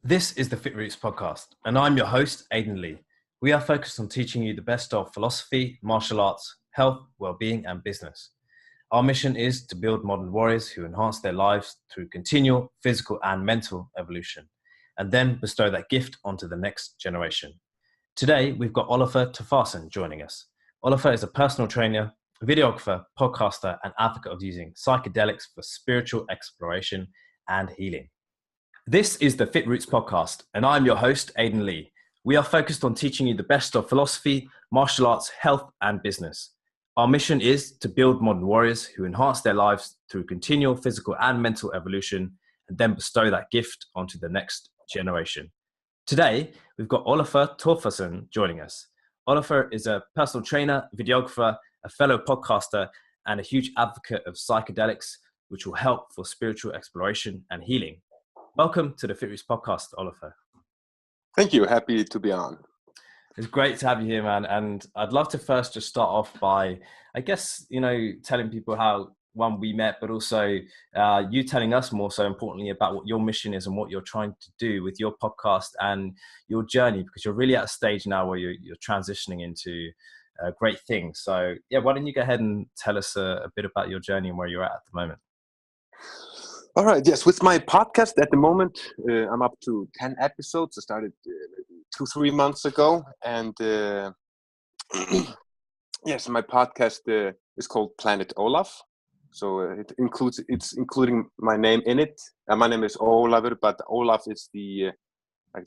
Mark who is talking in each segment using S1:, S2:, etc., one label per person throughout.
S1: This is the FitRoots podcast, and I'm your host, Aidan Lee. We are focused on teaching you the best of philosophy, martial arts, health, well-being, and business. Our mission is to build modern warriors who enhance their lives through continual physical and mental evolution, and then bestow that gift onto the next generation. Today, we've got Olafur Torfason joining us. Olafur is a personal trainer, videographer, podcaster, and advocate of using psychedelics for spiritual exploration and healing. This is the FitRoots podcast, and I'm your host, Aidan Lee. We are focused on teaching you the best of philosophy, martial arts, health, and business. Our mission is to build modern warriors who enhance their lives through continual physical and mental evolution, and then bestow that gift onto the next generation. Today, we've got Olafur Torfason joining us. Olafur is a personal trainer, videographer, a fellow podcaster, and a huge advocate of psychedelics, which will help for spiritual exploration and healing. Welcome to the FitRoots podcast, Olafur.
S2: Thank you. Happy to be on.
S1: It's great to have you here, man. And I'd love to first just start off by, telling people how, one, we met, but also you telling us more so importantly about what your mission is and what you're trying to do with your podcast and your journey, because you're really at a stage now where you're transitioning into great things. So yeah, why don't you go ahead and tell us a bit about your journey and where you're at the moment?
S2: All right. Yes. With my podcast at the moment, I'm up to 10 episodes. I started 2-3 months ago. And yes, my podcast is called Planet Olaf. So it's including my name in it. My name is Olafur, but Olaf is the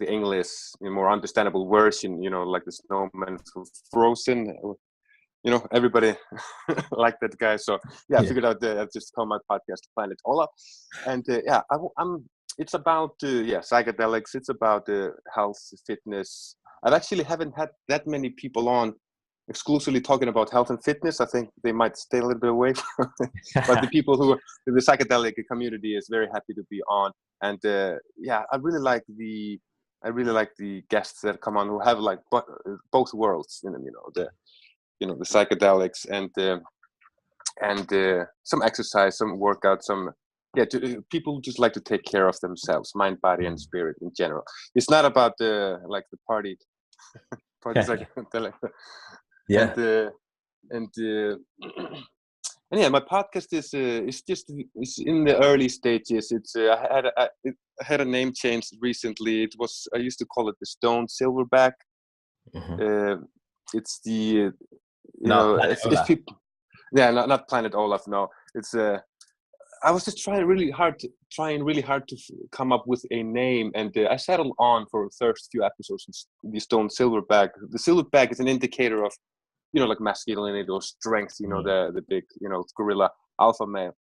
S2: English, more understandable version, like the snowman from Frozen. Everybody like that guy. So yeah, I figured out I'd just call my podcast Planet Olaf. And it's about psychedelics. It's about health, fitness. I actually haven't had that many people on exclusively talking about health and fitness. I think they might stay a little bit away from it. But the people who are in the psychedelic community is very happy to be on. And I really like the guests that come on who have like both worlds in them, the psychedelics and some exercise, some workout, people who just like to take care of themselves, mind, body, and spirit in general. It's not about the party psychedelic.
S1: Yeah.
S2: And my podcast is in the early stages. It's I had a name change recently. I used to call it the Stone Silverback.
S1: Mm-hmm.
S2: It's the
S1: if
S2: people, not Planet Olaf. No, it's I was just trying really hard to come up with a name, and I settled on for the first few episodes the Stone Silverback. The silverback is an indicator of like masculinity or strength. The big gorilla alpha male.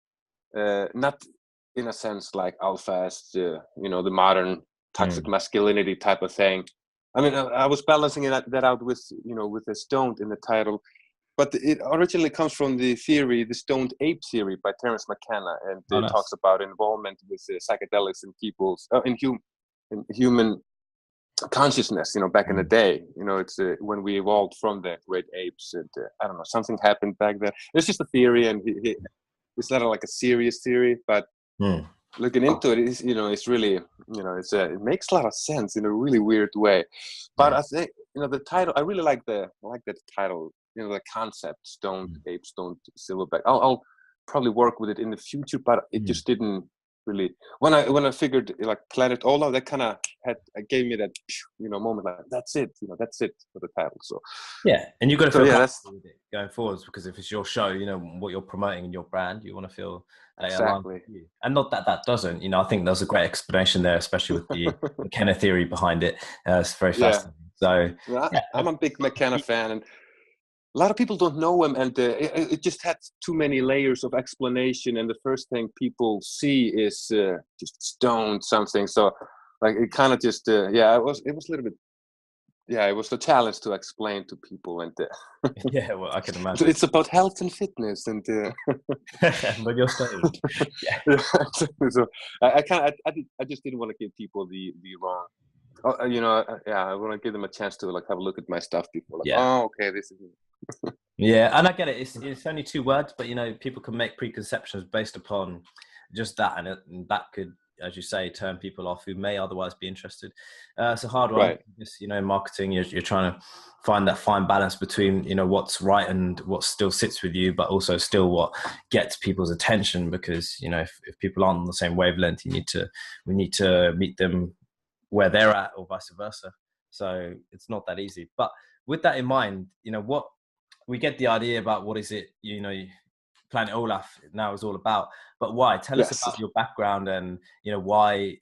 S2: Not in a sense like alpha as the modern toxic masculinity type of thing. I mean, I was balancing that out with a stoned in the title, but it originally comes from the stoned ape theory by Terence McKenna, and it talks about involvement with psychedelics in people's in human consciousness. Back in the day, it's when we evolved from the great apes, and I don't know, something happened back then. It's just a theory, and it's not like a serious theory, but. Looking into it, it's really, it makes a lot of sense in a really weird way. But I think, the title, I really like that title, the concept, Stoned Ape, Stoned Silverback. I'll probably work with it in the future, but it just didn't really, when I figured like Planet Olaf, that kind of gave me that, moment, like that's it for the title. So
S1: yeah, and you've got to feel comfortable with it going forwards, because if it's your show, what you're promoting in your brand, you want to feel
S2: exactly.
S1: You. And not that doesn't, I think there's a great explanation there, especially with the McKenna theory behind it. It's very fascinating. So
S2: I'm a big McKenna fan, and a lot of people don't know him, and it just had too many layers of explanation, and the first thing people see is just stoned something. So like it kind of just it was a little bit. Yeah, it was a challenge to explain to people, and
S1: yeah, well, I can imagine.
S2: It's about health and fitness, and
S1: but you're stoned.
S2: Yeah. So I just didn't want to give people the wrong. I want to give them a chance to like have a look at my stuff before. Like, okay, this is it.
S1: Yeah, and I get it. It's only 2 words, but people can make preconceptions based upon just that, and that could as you say, turn people off who may otherwise be interested. It's a hard one.
S2: Right.
S1: Just, in marketing, you're trying to find that fine balance between, what's right and what still sits with you, but also still what gets people's attention, because, if people aren't on the same wavelength, we need to meet them where they're at, or vice versa. So it's not that easy. But with that in mind, what we get the idea about what is it, Planet Olaf now is all about, but why? Tell us about your background and, why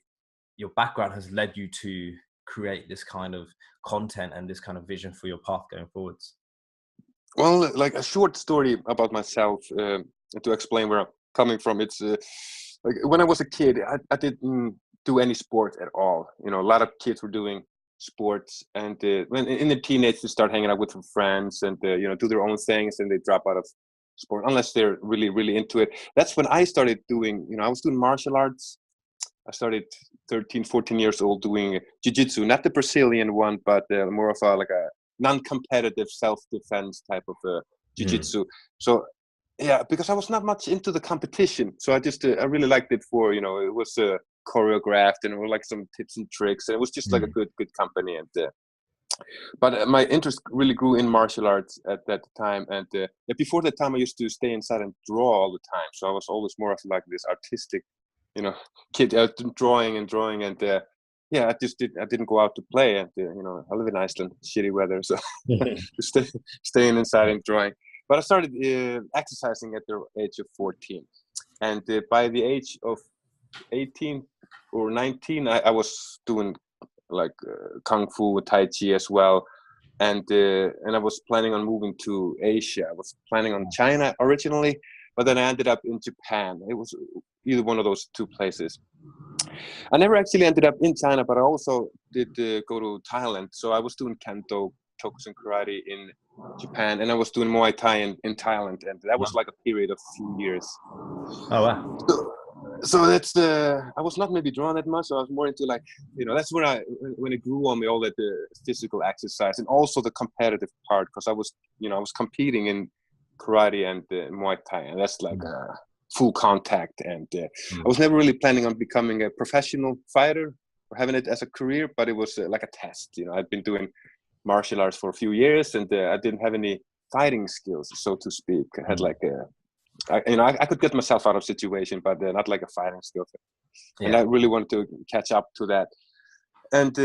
S1: your background has led you to create this kind of content and this kind of vision for your path going forwards.
S2: Well, like a short story about myself, to explain where I'm coming from. It's like when I was a kid, I didn't do any sport at all. A lot of kids were doing sports, and when in the teenage they start hanging out with some friends and do their own things, and they drop out of sport unless they're really, really into it. That's when I started doing, I was doing martial arts. I started 13, 14 years old doing jiu-jitsu, not the Brazilian one, but more of a non-competitive self-defense type of jiu-jitsu. So yeah, because I was not much into the competition, so I really liked it for, it was choreographed and it was like some tips and tricks, and it was just like a good company. And but my interest really grew in martial arts at that time. And before that time, I used to stay inside and draw all the time. So I was always more of like this artistic, kid, drawing. And yeah, I didn't go out to play. And I live in Iceland, shitty weather, so staying inside and drawing. But I started exercising at the age of 14, and by the age of 18 or 19, I was doing like kung fu, tai chi as well, and I was planning on moving to Asia. I was planning on China originally, but then I ended up in Japan. It was either one of those two places. I never actually ended up in China, but I also did go to Thailand. So I was doing Kendo, Kyokushin karate in Japan, and I was doing Muay Thai in Thailand, and that was like a period of a few years.
S1: Oh wow!
S2: So that's I was not maybe drawn that much. So I was more into like, that's when it grew on me, all that physical exercise and also the competitive part, because I was competing in karate and Muay Thai, and that's like full contact. And I was never really planning on becoming a professional fighter or having it as a career, but it was like a test. I'd been doing martial arts for a few years, and I didn't have any fighting skills, so to speak. I had like I could get myself out of situation, but not like a fighting skill. Yeah. And I really wanted to catch up to that. And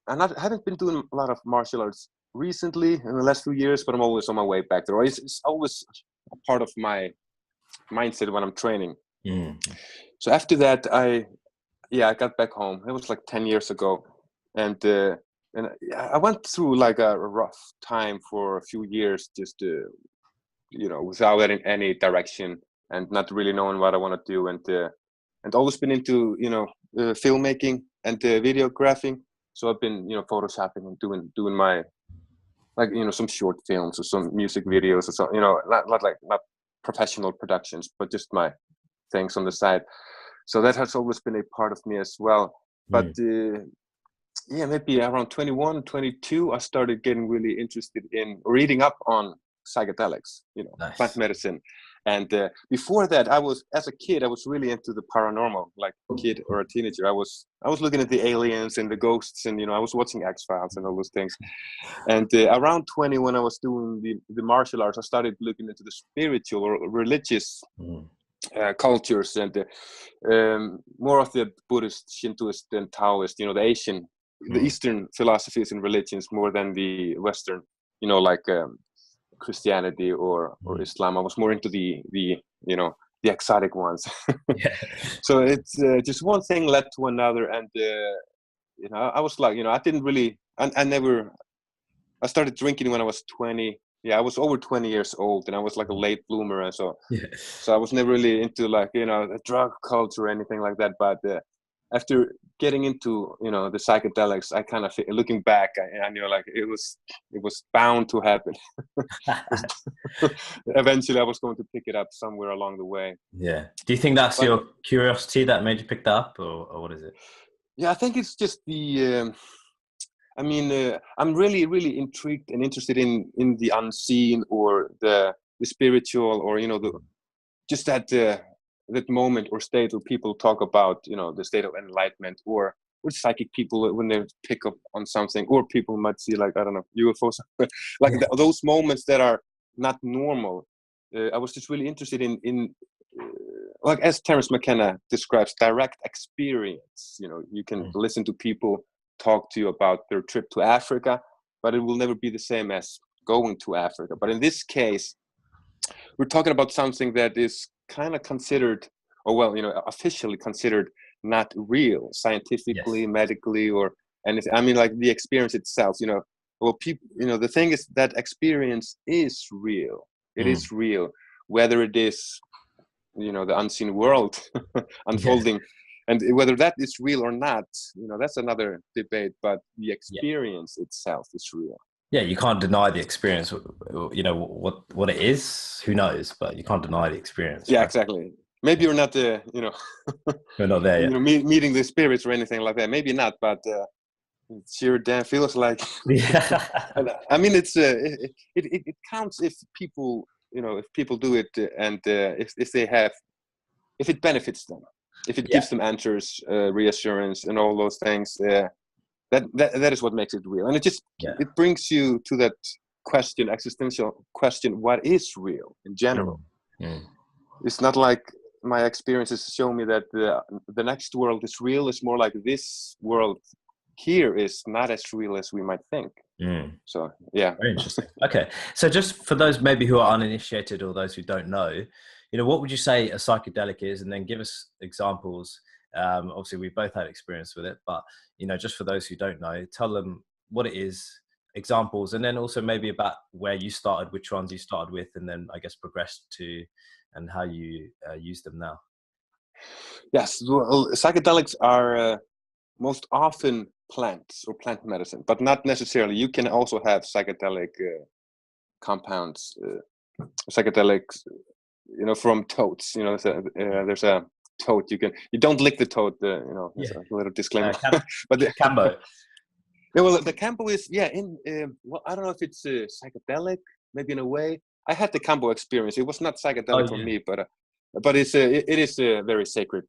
S2: I haven't been doing a lot of martial arts recently in the last few years, but I'm always on my way back there. It's always a part of my mindset when I'm training. So after that, I got back home. It was like 10 years ago. And I went through like a rough time for a few years, just without any direction and not really knowing what I want to do, and always been into filmmaking and videographing. So I've been photoshopping and doing my some short films or some music videos or so, not professional productions, but just my things on the side. So that has always been a part of me as well. But maybe around 21, 22, I started getting really interested in reading up on psychedelics, nice. Plant medicine. And before that, as a kid, I was really into the paranormal, like a kid or a teenager. I was looking at the aliens and the ghosts, and I was watching X-Files and all those things. And around 20, when I was doing the martial arts, I started looking into the spiritual or religious cultures, and more of the Buddhist, Shintoist, and Taoist, the Asian, the Eastern philosophies and religions more than the Western, like Christianity or Islam. I was more into the exotic ones. So it's just one thing led to another, and I was like, I didn't really, I started drinking when I was 20. I was over 20 years old, and I was like a late bloomer, and so I was never really into like the drug culture or anything like that. But after getting into the psychedelics, I kind of, looking back, I knew like it was bound to happen. Eventually I was going to pick it up somewhere along the way.
S1: Do you think that's your curiosity that made you pick that up, or what is it?
S2: I think it's just the I'm really, really intrigued and interested in the unseen or the spiritual, or just that that moment or state where people talk about, the state of enlightenment, or psychic people when they pick up on something, or people might see, like, I don't know, UFOs, like those moments that are not normal. I was just really interested in like, as Terence McKenna describes, direct experience. You can listen to people talk to you about their trip to Africa, but it will never be the same as going to Africa. But in this case, we're talking about something that is kind of considered, or well, officially considered not real, scientifically, medically, or anything. I mean, like the experience itself, well, people, the thing is that experience is real. It is real, whether it is, the unseen world unfolding, and whether that is real or not, that's another debate. But the experience itself is real.
S1: Yeah, you can't deny the experience. What it is, who knows? But you can't deny the experience.
S2: Yeah,
S1: right?
S2: exactly. Maybe you're not
S1: We're not there yet.
S2: Meeting the spirits or anything like that. Maybe not, but it sure damn feels like. And, I mean, it's it counts if people do it, and if it benefits them, if it gives them answers, reassurance, and all those things. That is what makes it real, and it just it brings you to that question, existential question: what is real in general? It's not like my experiences show me that the next world is real. It's more like this world here is not as real as we might think. So
S1: very interesting. Okay, so just for those maybe who are uninitiated or those who don't know, what would you say a psychedelic is, and then give us examples. Obviously we both had experience with it, but just for those who don't know, tell them what it is, examples, and then also maybe about where you started, which ones you started with, and then I guess progressed to, and how you use them now.
S2: Yes, well, psychedelics are most often plants or plant medicine, but not necessarily. You can also have psychedelic compounds, psychedelics, from toads. There's a toad. You don't lick the toad. There's a little disclaimer. But the
S1: Cambo.
S2: Yeah, well, the cambo is well, I don't know if it's psychedelic, maybe in a way. I had the cambo experience. It was not psychedelic for me, but it is very sacred,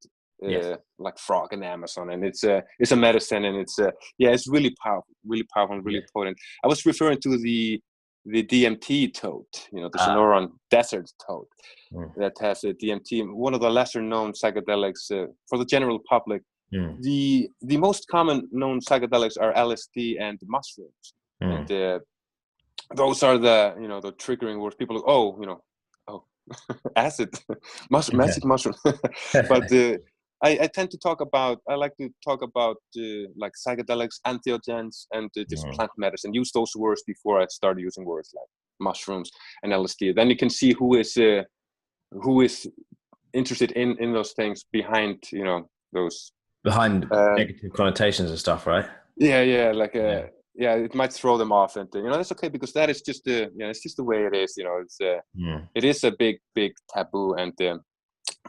S2: like frog in the Amazon, and it's a medicine, and it's really powerful, and really potent. I was referring to the DMT toad, the Sonoran desert toad, that has a DMT, one of the lesser known psychedelics for the general public. The most common known psychedelics are LSD and mushrooms, and those are the the triggering words. People go, acid, magic mushroom. But I tend to talk about. I like to talk about like psychedelics, entheogens, and just plant medicine. Use those words before I start using words like mushrooms and LSD. Then you can see who is interested in those things behind those.
S1: Behind negative connotations and stuff, right?
S2: Like it might throw them off, and that's okay, because that is just it's just the way it is. It is a big taboo, and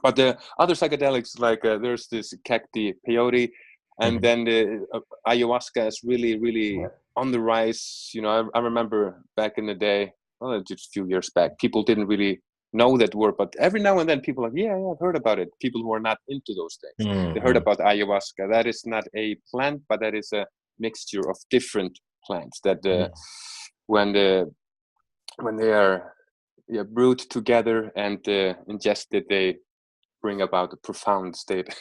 S2: but the other psychedelics, like there's this cacti peyote, and then the ayahuasca is really on the rise. I remember back in the day, just a few years back, people didn't really know that word, but every now and then people are like, I've heard about it. People who are not into those things, they heard about ayahuasca. That is not a plant, but that is a mixture of different plants that when they are brewed together and ingested, they bring about a profound state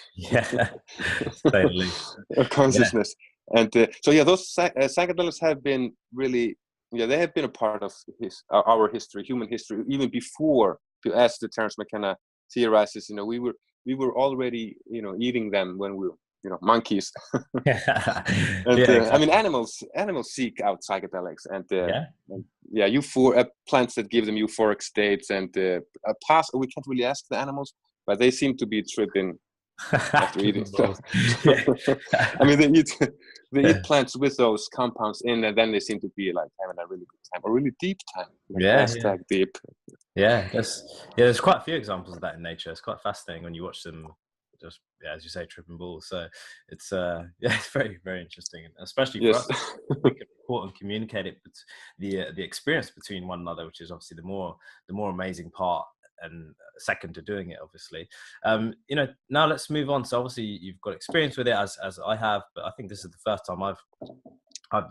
S2: of consciousness. And so those psychedelics have been really they have been a part of our history, human history, even before, as the Terence McKenna theorizes. We were already eating them when we were monkeys. And exactly. I mean, animals seek out psychedelics, and plants that give them euphoric states, and we can't really ask the animals, but they seem to be tripping after eating. I mean, they eat plants with those compounds in, and then they seem to be like having a really good time, a really deep time. Deep.
S1: There's quite a few examples of that in nature. It's quite fascinating when you watch them, just as you say, tripping balls. So it's it's very, very interesting, especially for us. We can report and communicate it, but the experience between one another, which is obviously the more amazing part. and second to doing it, obviously. Now let's move on. So obviously you've got experience with it as I have, but I think this is the first time I've,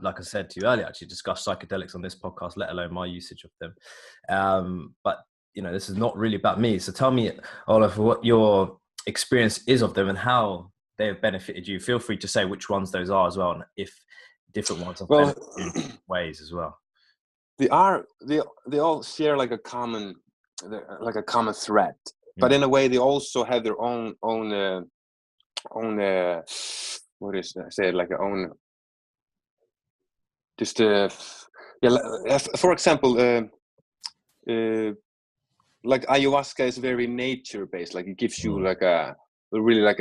S1: like I said to you earlier, actually discussed psychedelics on this podcast, let alone my usage of them. But this is not really about me. So tell me, Olafur, what your experience is of them and how they have benefited you. Feel free to say which ones those are as well, and if different ones have benefited in different ways as well.
S2: They all share like a common thread, but in a way they also have their own what is that? Say it like a own. Just for example, like ayahuasca is very nature based. Like it gives you like a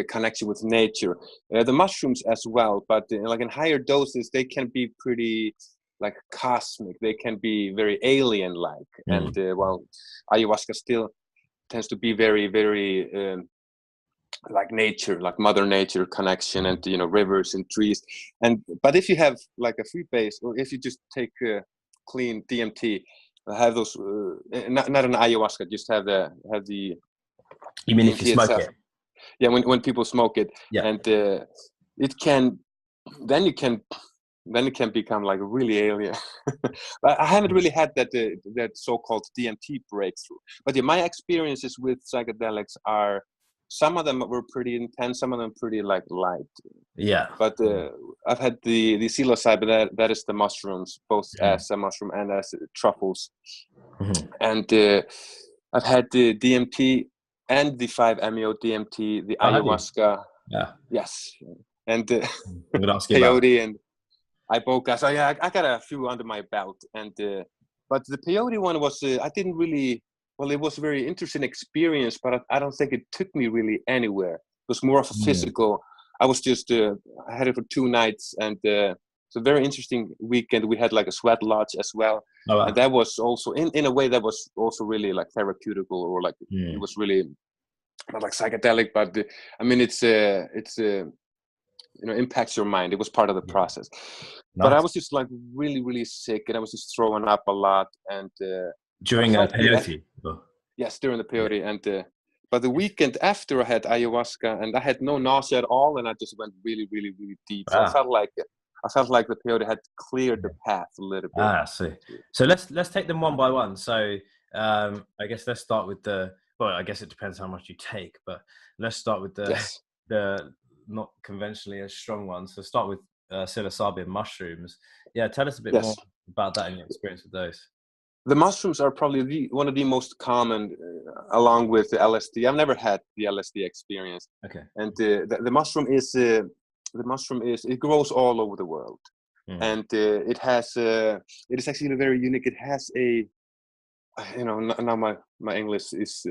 S2: connection with nature. The mushrooms as well, but like in higher doses, they can be pretty like cosmic. They can be very alien like, and while ayahuasca still tends to be very, very like nature, like mother nature connection, and rivers and trees. But if you have like a free base, or if you just take clean DMT, have those not an ayahuasca, just have the
S1: you mean
S2: DMT
S1: if you smoke
S2: itself.
S1: it?
S2: Yeah, when people smoke it, and it can become like really alien. I haven't really had that so-called DMT breakthrough, but my experiences with psychedelics are, some of them were pretty intense, some of them pretty like light. Yeah. But I've had the psilocybin, that is the mushrooms, both as a mushroom and as truffles. And I've had the DMT and the 5-MeO DMT, the ayahuasca. Yeah. Yes. And peyote and iboga. So yeah, I got a few under my belt. And but the peyote one was I didn't really. Well, it was a very interesting experience, but I don't think it took me really anywhere. It was more of a physical. I was just I had it for 2 nights, and it's a very interesting weekend. We had like a sweat lodge as well, and that was also in a way that was also really like therapeutical, or like it was really not like psychedelic, but I mean it's impacts your mind. It was part of the process. But I was just like really, really sick, and I was just throwing up a lot, and
S1: during peyote.
S2: Yes, during the peyote, and but the weekend after I had ayahuasca, and I had no nausea at all, and I just went really, really, really deep. So I felt like the peyote had cleared the path a little bit.
S1: I see. So let's take them one by one. So I guess let's start with I guess it depends how much you take, but let's start with the not conventionally as strong ones. So start with psilocybin mushrooms. Yeah, tell us a bit more about that and your experience with those.
S2: The mushrooms are probably one of the most common, along with the LSD. I've never had the LSD experience.
S1: Okay.
S2: And the mushroom is it grows all over the world, and it is actually very unique. It has now my English is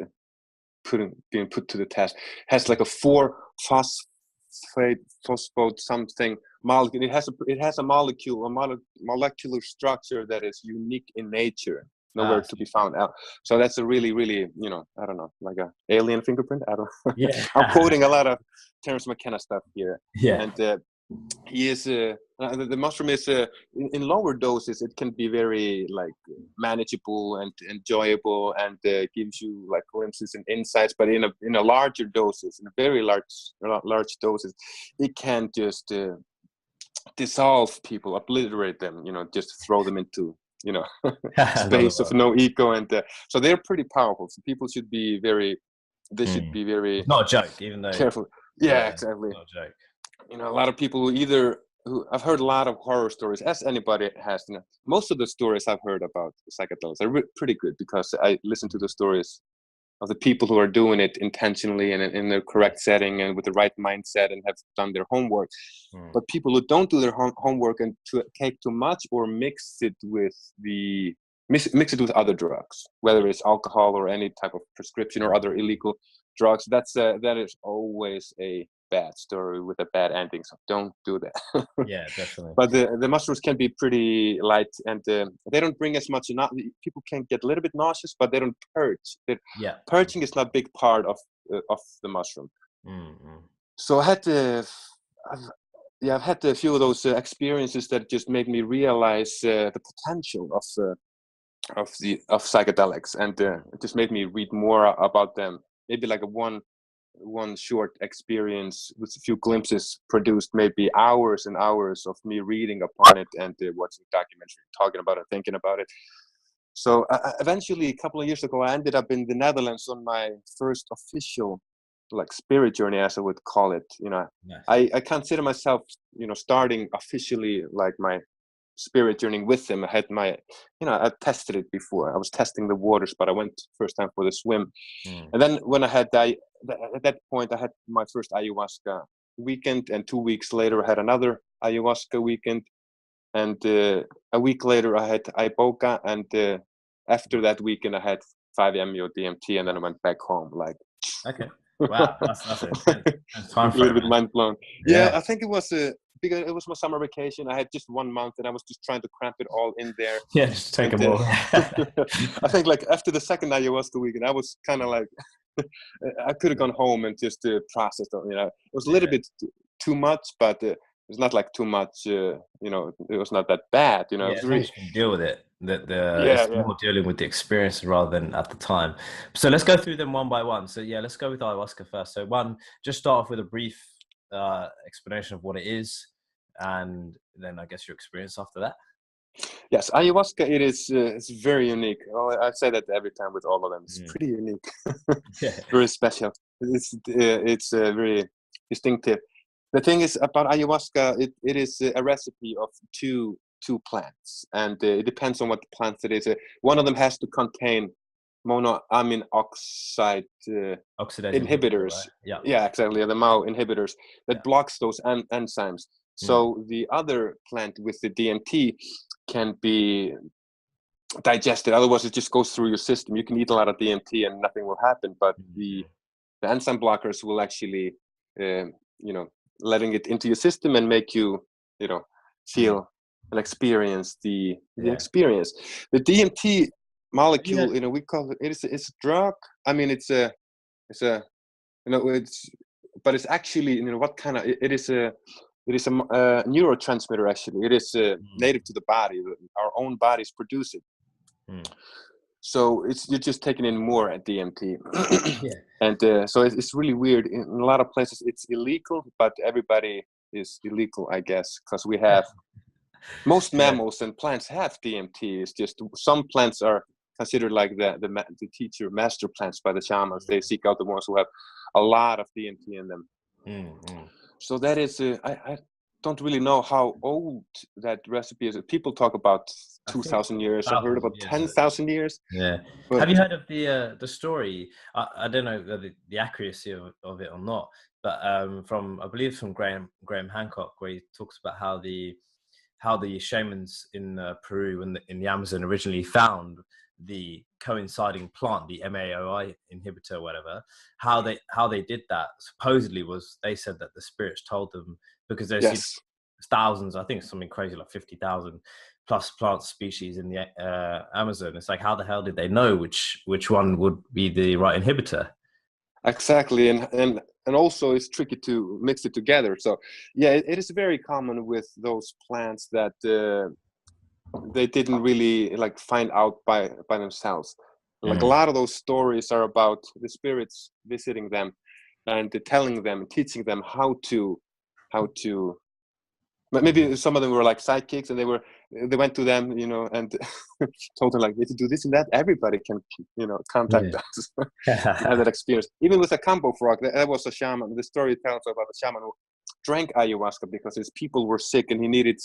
S2: being put to the test. It has like a 4-phosphate something molecule. It has a molecular structure that is unique in nature, nowhere to be found out. So that's a really, really, I don't know, like a alien fingerprint. I don't know. Yeah. I'm quoting a lot of Terence McKenna stuff here. Yeah. And he is the mushroom is in lower doses. It can be very like manageable and enjoyable, and gives you like glimpses and insights. But in a larger doses, in a very large doses, it can just dissolve people, obliterate them, just throw them into space of no ego, and so they're pretty powerful. So people should be very
S1: it's not a joke, even though
S2: careful. Yeah, exactly.
S1: Not a joke.
S2: A lot of people who I've heard a lot of horror stories, as anybody has. Most of the stories I've heard about psychedelics are pretty good, because I listen to the stories of the people who are doing it intentionally and in the correct setting and with the right mindset and have done their homework. But people who don't do their homework and take too much, or mix it with other drugs, whether it's alcohol or any type of prescription or other illegal drugs, that is always a bad story with a bad ending. So don't do that.
S1: Yeah, definitely.
S2: But the mushrooms can be pretty light, and they don't bring as much. People can get a little bit nauseous, but they don't purge. Purging is not a big part of the mushroom. So I've had a few of those experiences that just made me realize the potential of psychedelics, and it just made me read more about them. Maybe like a one short experience with a few glimpses produced maybe hours and hours of me reading upon it and watching documentary, talking about it, thinking about it. So eventually, a couple of years ago, I ended up in the Netherlands on my first official, like, spirit journey, as I would call it.
S1: Nice.
S2: I consider myself, starting officially like my spirit journey with him. I had I tested it before. I was testing the waters, but I went first time for the swim. And then when I had at that point, I had my first ayahuasca weekend, and 2 weeks later, I had another ayahuasca weekend. And a week later, I had iboga, and after that weekend, I had 5-MeO DMT, and then I went back home. Like,
S1: Okay. Wow, that's a time
S2: a little
S1: frame,
S2: bit
S1: man.
S2: mind blown.
S1: Yeah.
S2: I think it was because it was my summer vacation. I had just 1 month, and I was just trying to cramp it all in there.
S1: Yeah, just take
S2: And,
S1: them all.
S2: I think like after the second ayahuasca weekend, I was kind of like, I could have gone home and just processed it. It was a little bit too much, but it's not like too much. It was not that bad. It was
S1: As long
S2: really,
S1: as you can deal with it. It's
S2: yeah.
S1: more dealing with the experience rather than at the time. So let's go through them one by one. So let's go with ayahuasca first. So just start off with a brief explanation of what it is, and then I guess your experience after that.
S2: Yes, ayahuasca, it's very unique. I say that every time with all of them. It's pretty unique, very special. It's very distinctive. The thing is about ayahuasca, it is a recipe of two plants, and it depends on what plant it is. One of them has to contain monoamine oxide
S1: Oxidase
S2: inhibitors.
S1: Right?
S2: Yeah, exactly. The MAO inhibitors that blocks those enzymes. So the other plant with the DMT can be digested. Otherwise, it just goes through your system. You can eat a lot of DMT and nothing will happen. But the enzyme blockers will actually, letting it into your system and make you, feel and experience the experience. The DMT molecule, we call it's a drug. I mean, it's a but it's actually, what kind of, it is a neurotransmitter. Actually, it is native to the body. Our own bodies produce it. So you're just taking in more at DMT. And so it's really weird. In a lot of places it's illegal, but everybody is illegal, I guess, because we have most mammals and plants have DMT. It's just some plants are considered like the teacher master plants by the shamans. They seek out the ones who have a lot of DMT in them. So that is I don't really know how old that recipe is. People talk about 2,000 years. I've heard about 10,000 years.
S1: Yeah. But have you heard of the story? I don't know the accuracy of it or not, but I believe from Graham Hancock, where he talks about how the shamans in Peru and in the Amazon originally found the coinciding plant, the MAOI inhibitor, whatever. How they did that supposedly was, they said that the spirits told them, because there's thousands, I think something crazy like 50,000 plus plant species in the Amazon. It's like, how the hell did they know which one would be the right inhibitor?
S2: Exactly, and also it's tricky to mix it together. So it is very common with those plants that they didn't really like find out by themselves. Like a lot of those stories are about the spirits visiting them and telling them, teaching them how to. Maybe some of them were like sidekicks, and they went to them, and told them, like, if you do this and that, everybody can, contact us and have that experience. Even with a Cambo frog, that was a shaman. The story tells about a shaman who drank ayahuasca because his people were sick and he needed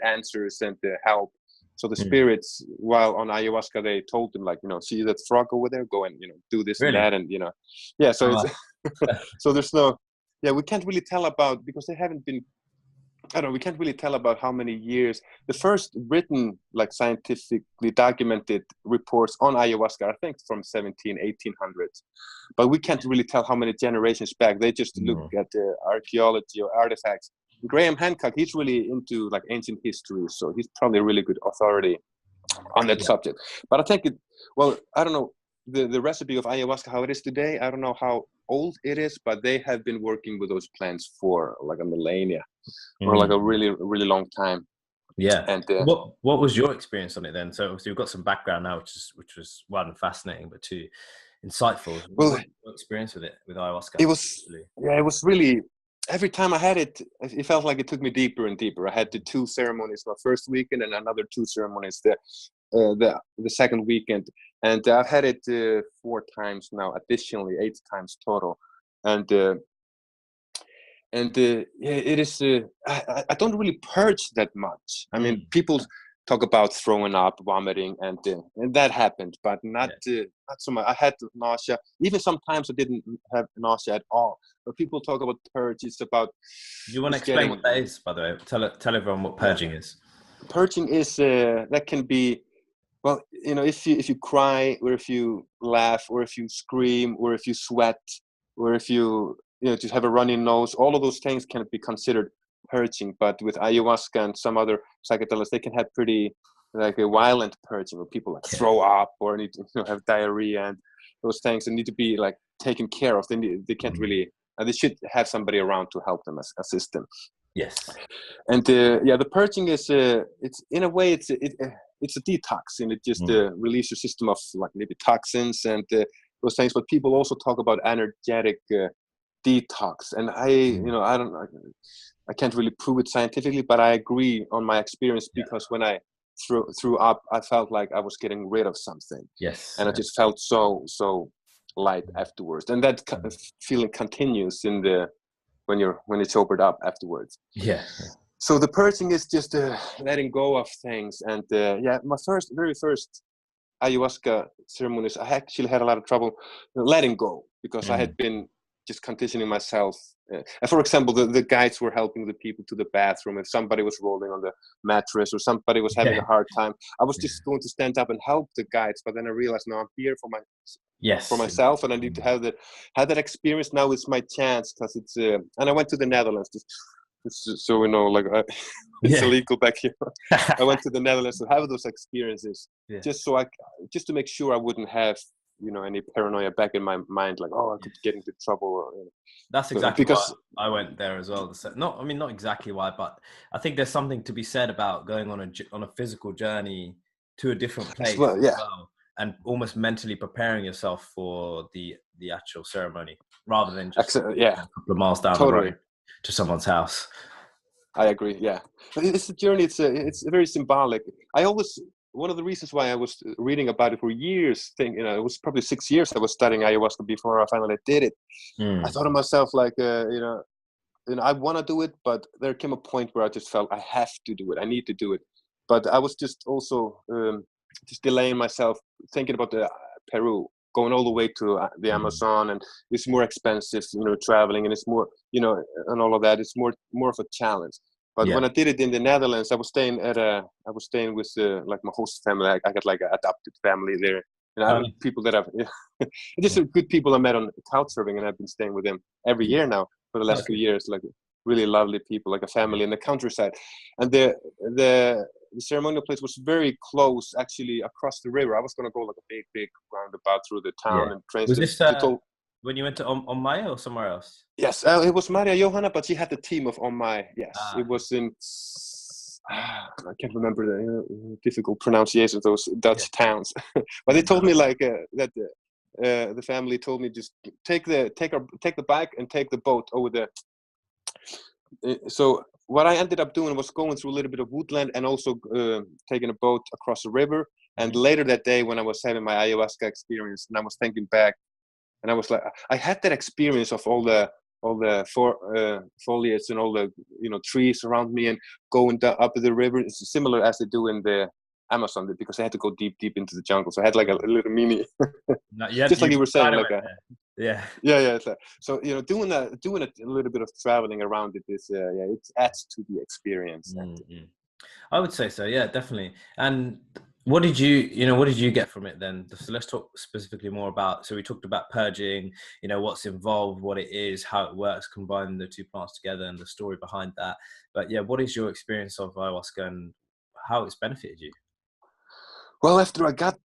S2: answers and help. So the spirits, while on ayahuasca, they told him, like, see that frog over there, go and do this and that, and So it's so there's no, we can't really tell about, because they haven't been. I don't know, we can't really tell about how many years. The first written, like, scientifically documented reports on ayahuasca, I think, from 1800s. But we can't really tell how many generations back. They just look at the archaeology or artifacts. Graham Hancock, he's really into, like, ancient history, so he's probably a really good authority on that subject. But I think I don't know the recipe of ayahuasca, how it is today. I don't know how old it is, but they have been working with those plants for like a millennia or like a really, really long time.
S1: Yeah.
S2: And
S1: What was your experience on it then? So you've got some background now, which was one, fascinating, but two, insightful.
S2: well,
S1: What your experience with it, with ayahuasca?
S2: it was it was really, every time I had it, it felt like it took me deeper and deeper. I had the 2 ceremonies my first weekend and another 2 ceremonies the second weekend, and I've had it 4 times now, additionally 8 times total. And yeah, it is. I don't really purge that much. I mean, people talk about throwing up, vomiting, and that happened, but not so much. I had nausea. Even sometimes I didn't have nausea at all. But people talk about purge. It's about.
S1: You want to explain what that is, by the way? Tell everyone what purging is.
S2: Purging is that can be, well, you know, if you cry, or if you laugh, or if you scream, or if you sweat, or if you just have a runny nose, all of those things can be considered purging. But with ayahuasca and some other psychedelics, they can have pretty like a violent purging, where people like throw up or need to have diarrhea, and those things that need to be like taken care of. They can't really. They should have somebody around to help them, assist them.
S1: Yes.
S2: And the purging is it's in a way it's a detox, and it just releases your system of like maybe toxins and those things. But people also talk about energetic detox, and I can't really prove it scientifically, but I agree on my experience, because when I threw up, I felt like I was getting rid of something.
S1: Yes.
S2: And I just felt so light afterwards, and that feeling continues when you're sobered up afterwards.
S1: Yeah.
S2: So the purging is just letting go of things. And my very first ayahuasca ceremonies, I actually had a lot of trouble letting go, because I had been just conditioning myself. And for example, the guides were helping the people to the bathroom. If somebody was rolling on the mattress, or somebody was having a hard time, I was just going to stand up and help the guides. But then I realized, no, I'm here for myself, and I need to have that experience. Now it's my chance, because it's and I went to the Netherlands. So we know, like it's illegal back here. I went to the Netherlands to have those experiences, just to make sure I wouldn't have any paranoia back in my mind, like, oh, I could get into trouble.
S1: That's exactly why I went there as well. Not exactly why, but I think there's something to be said about going on a physical journey to a different place, as well, and almost mentally preparing yourself for the actual ceremony, rather than just a couple of miles down the road to someone's house.
S2: I agree. Yeah, but it's a journey. It's very symbolic. One of the reasons why I was reading about it for years, it was probably 6 years I was studying ayahuasca before I finally did it. I thought to myself, like, I want to do it, but there came a point where I just felt I have to do it. I need to do it. But I was just also just delaying myself, thinking about Peru, going all the way to the Amazon, and it's more expensive, traveling, and it's more, and all of that. It's more of a challenge. But when I did it in the Netherlands, I was staying with like my host family. I got like an adopted family there, and people that I've just good people I met on couchsurfing, and I've been staying with them every year now for the last few years. Like really lovely people, like a family in the countryside. And the ceremonial place was very close, actually, across the river. I was going to go like a big roundabout through the town and trains.
S1: Was this when you went to On Maya or somewhere else?
S2: Yes, it was Maria Johanna, but she had the team of On Maya. Yes, it was in. I can't remember the difficult pronunciation of those Dutch towns, but they told me like that. The family told me just take the bike and take the boat over there. So what I ended up doing was going through a little bit of woodland, and also taking a boat across the river. And later that day, when I was having my ayahuasca experience, and I was thinking back, and I was like, I had that experience of all the foliage and all the trees around me, and going up the river. It's similar as they do in the Amazon, because I had to go deep into the jungle. So I had like a little mini, just like you were saying, like So doing a little bit of traveling around it is it adds to the experience.
S1: I would say so. Yeah, definitely. And what did you get from it then? So let's talk specifically more about. So we talked about purging, what's involved, what it is, how it works, combining the two plants together, and the story behind that. But yeah, what is your experience of ayahuasca and how it's benefited you?
S2: Well, after I got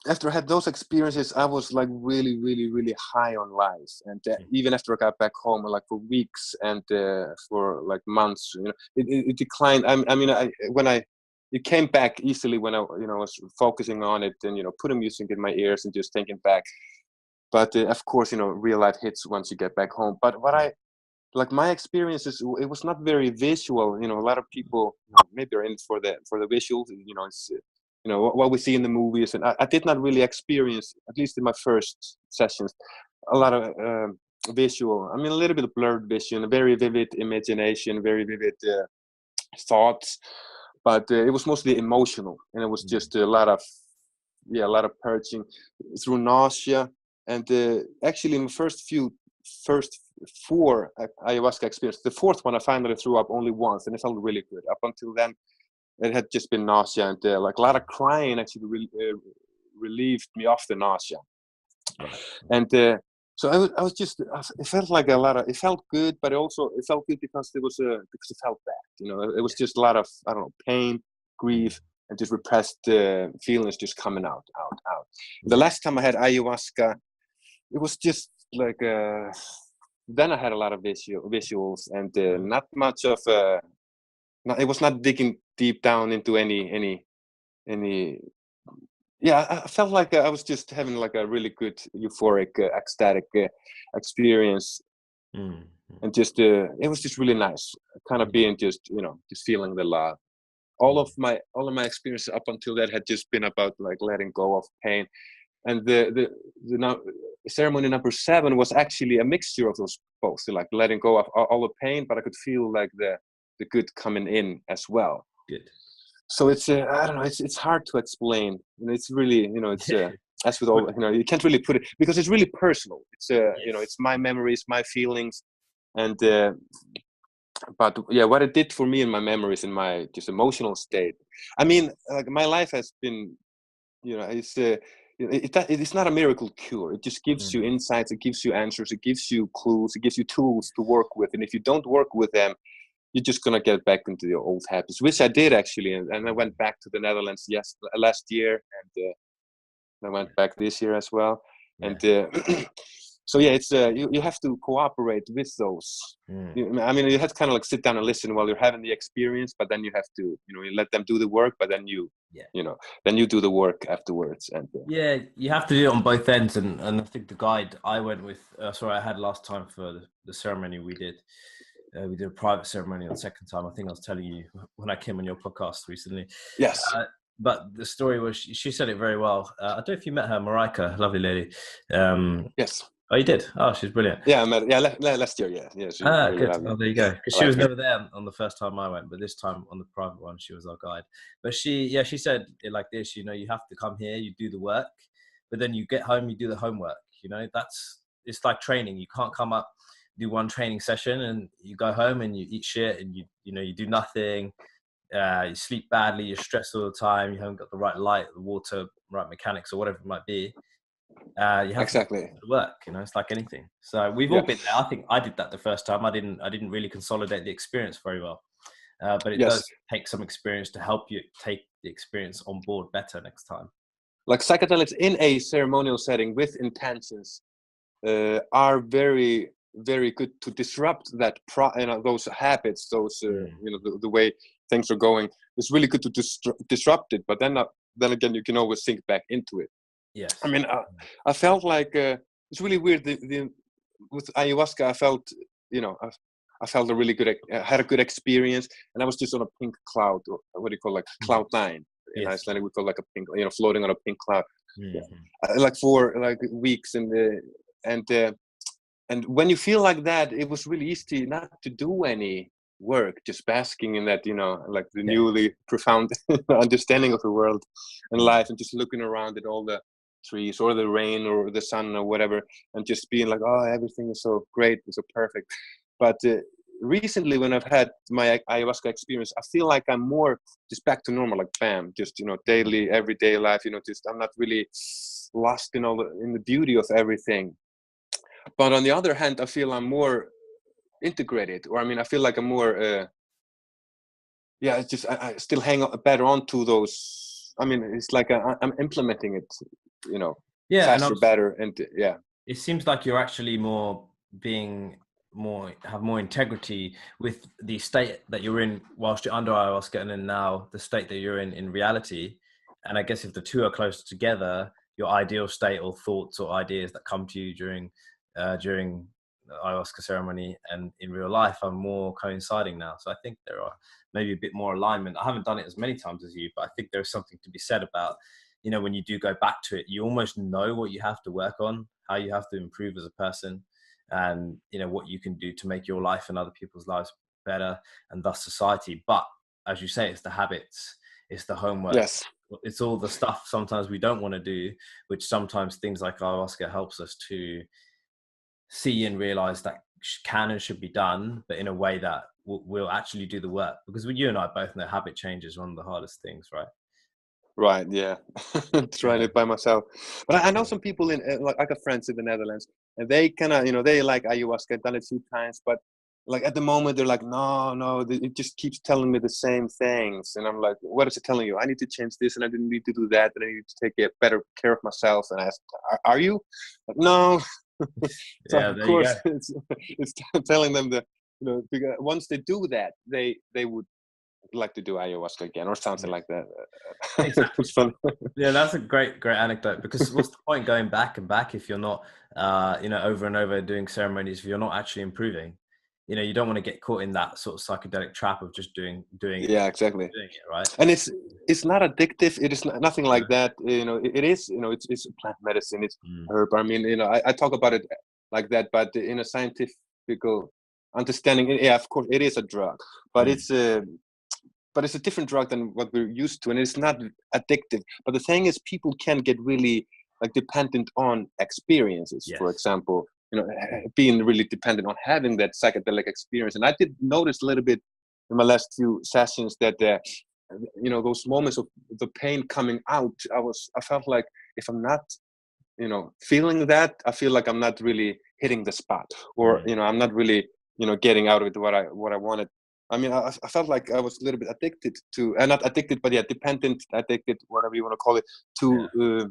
S2: after I had those experiences, I was like really, really, really high on life. And even after I got back home, like for weeks and for like months, you know, it declined. It came back easily when I, you know, was focusing on it and, you know, putting music in my ears and just thinking back. But of course, you know, real life hits once you get back home. But what I, like my experiences, it was not very visual. You know, a lot of people, you know, maybe are in it for the visuals. You know, it's you know what we see in the movies, and I did not really experience, at least in my first sessions, a lot of visual. I mean, a little bit of blurred vision, a very vivid imagination, very vivid thoughts, but it was mostly emotional, and it was just a lot of purging through nausea. And actually, in the first four ayahuasca experiences, the fourth one I finally threw up only once, and it felt really good. Up until then, it had just been nausea, and like a lot of crying actually relieved me of the nausea.
S1: Right.
S2: And so I was just, it felt like it felt good, but it felt good because because it felt bad. You know, it was just a lot of, I don't know, pain, grief, and just repressed feelings just coming out. The last time I had ayahuasca, it was just like, then I had a lot of visuals and not much of, it was not digging deep down into any, yeah, I felt like I was just having like a really good euphoric, ecstatic experience. And just, it was just really nice, kind of being just, you know, just feeling the love. All of my experiences up until that had just been about like letting go of pain. And the ceremony number 7 was actually a mixture of those both. So like letting go of all the pain, but I could feel like the good coming in as well.
S1: Good.
S2: So it's I don't know, it's hard to explain. You know, it's really, you know, it's as with all, you know, you can't really put it because it's really personal. It's you know, it's my memories, my feelings, and but yeah, what it did for me in my memories, in my just emotional state. I mean, like my life has been, you know, it's not a miracle cure. It just gives you insights, it gives you answers, it gives you clues, it gives you tools to work with. And if you don't work with them, you're just gonna get back into your old habits, which I did actually. And I went back to the Netherlands last year, and I went back this year as well. And so yeah, it's you have to cooperate with those. I mean, you have to kind of like sit down and listen while you're having the experience, but then you have to, you know, you let them do the work, but then you know, then you do the work afterwards. And
S1: yeah, you have to do it on both ends. And I think the guide I went with, I had last time for the ceremony we did a private ceremony on the second time. I think I was telling you when I came on your podcast recently.
S2: Yes.
S1: But the story was, she said it very well. I don't know if you met her, Marika, lovely lady.
S2: Yes.
S1: Oh, you did? Oh, she's brilliant.
S2: Yeah, I met her. Yeah, last year. Yeah. She's really
S1: good.
S2: lovely.
S1: Oh, there you go. Because she was never there on the first time I went, but this time on the private one, she was our guide. But she said it like this, you know, you have to come here, you do the work, but then you get home, you do the homework. You know, it's like training. You can't come up, do one training session, and you go home and you eat shit, and you do nothing. You sleep badly, you're stressed all the time, you haven't got the right light, the water, right mechanics, or whatever it might be. You have to work, you know, it's like anything. So we've all been there. I think I did that the first time. I didn't really consolidate the experience very well. But it does take some experience to help you take the experience on board better next time.
S2: Like psychedelics in a ceremonial setting with intentions are very, very good to disrupt that those habits, those you know, the way things are going. It's really good to disrupt it, but then again, you can always sink back into it.
S1: Yes.
S2: I mean, I felt like it's really weird. With ayahuasca, I felt, you know, I felt had a good experience, and I was just on a pink cloud, or what do you call, like cloud 9 in Icelandic? We call like a pink, you know, floating on a pink cloud, like for like weeks, and when you feel like that, it was really easy not to do any work, just basking in that, you know, like the newly profound understanding of the world and life, and just looking around at all the trees or the rain or the sun or whatever, and just being like, oh, everything is so great and so perfect. But recently, when I've had my ayahuasca experience, I feel like I'm more just back to normal, like bam, just, you know, daily, everyday life, you know, just I'm not really lost in the beauty of everything. But on the other hand, I feel I'm more integrated, or I mean, I feel like I'm more it's just I still hang better on to those I mean, it's like I'm implementing it, you know,
S1: Yeah, and
S2: faster, better, and yeah.
S1: it seems like you're actually have more integrity with the state that you're in whilst you're under ayahuasca, and then now the state that you're in reality. And I guess if the two are close together, your ideal state or thoughts or ideas that come to you during the ayahuasca ceremony and in real life are more coinciding now. So I think there are maybe a bit more alignment. I haven't done it as many times as you, but I think there's something to be said about, you know, when you do go back to it, you almost know what you have to work on, how you have to improve as a person, and, you know, what you can do to make your life and other people's lives better, and thus society. But as you say, it's the habits, it's the homework,
S2: Yes.
S1: it's all the stuff sometimes we don't want to do, which sometimes things like ayahuasca helps us to see and realize that can and should be done, but in a way that will actually do the work. Because you and I both know habit change is one of the hardest things, right?
S2: Right. Yeah. Trying
S1: Yeah.
S2: it by myself, but I know some people in like I got friends in the Netherlands, and they kind of, you know, they like ayahuasca, done it 2 times, but like at the moment they're like, no, it just keeps telling me the same things, and I'm like, what is it telling you? I need to change this, and I didn't need to do that, and I need to take better care of myself. And I asked, are you? Like, no. So
S1: Yeah,
S2: of
S1: there you
S2: course
S1: go.
S2: it's telling them that, you know, because once they do that, they would like to do ayahuasca again or something
S1: Yeah,
S2: like that.
S1: exactly.
S2: It's funny.
S1: Yeah, that's a great anecdote, because what's the point going back and back if you're not, you know, over and over doing ceremonies if you're not actually improving? You know, you don't want to get caught in that sort of psychedelic trap of just doing
S2: Yeah, exactly.
S1: it, right?
S2: And it's not addictive. It is nothing
S1: No.
S2: like that. You know, it is, you know, it's plant medicine. It's
S1: Mm.
S2: herb. I mean, you know, I talk about it like that, but in a scientific understanding, yeah, of course, it is a drug, but
S1: Mm.
S2: it's a different drug than what we're used to, and it's not addictive. But the thing is, people can get really like dependent on experiences. For
S1: Yes.
S2: example, you know, being really dependent on having that psychedelic experience. And I did notice a little bit in my last few sessions that you know, those moments of the pain coming out, I felt like if I'm not, you know, feeling that, I feel like I'm not really hitting the spot, or,
S1: Mm.
S2: you know, I'm not really, you know, getting out of it what I wanted. I mean, I felt like I was a little bit addicted to, and not addicted, but yeah, dependent, addicted, whatever you want to call it, to,
S1: Yeah.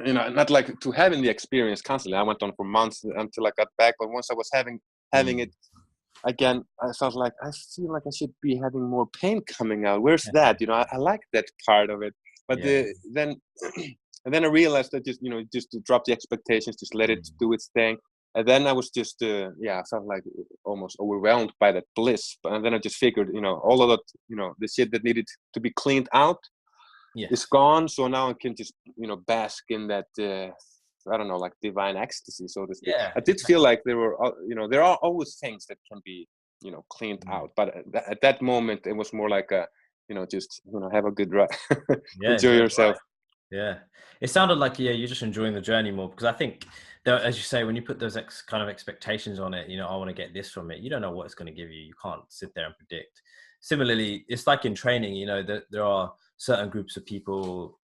S2: you know, not like to having the experience constantly. I went on for months until I got back, but once I was having
S1: Mm.
S2: it again, I felt like I feel like I should be having more pain coming out. Where's
S1: Yeah.
S2: that? You know, I like that part of it, but
S1: Yeah.
S2: then and then I realized that just, you know, just to drop the expectations, just let it
S1: Mm.
S2: do its thing. And then I was just yeah, I felt like almost overwhelmed by that bliss. And then I just figured, you know, all of that, you know, the shit that needed to be cleaned out is
S1: Yes.
S2: gone. So now I can just, you know, bask in that I don't know, like divine ecstasy, so to speak.
S1: Yeah.
S2: I did feel like there were, you know, there are always things that can be, you know, cleaned
S1: Mm.
S2: out, but at that moment it was more like a, you know, just, you know, have a good ride,
S1: Yeah.
S2: enjoy
S1: Enjoy the
S2: yourself.
S1: ride. Yeah. It sounded like, yeah, you're just enjoying the journey more, because I think that, as you say, when you put those kind of expectations on it, you know, I want to get this from it, you don't know what it's going to give you. You can't sit there and predict. Similarly, it's like in training, you know, there are certain groups of people,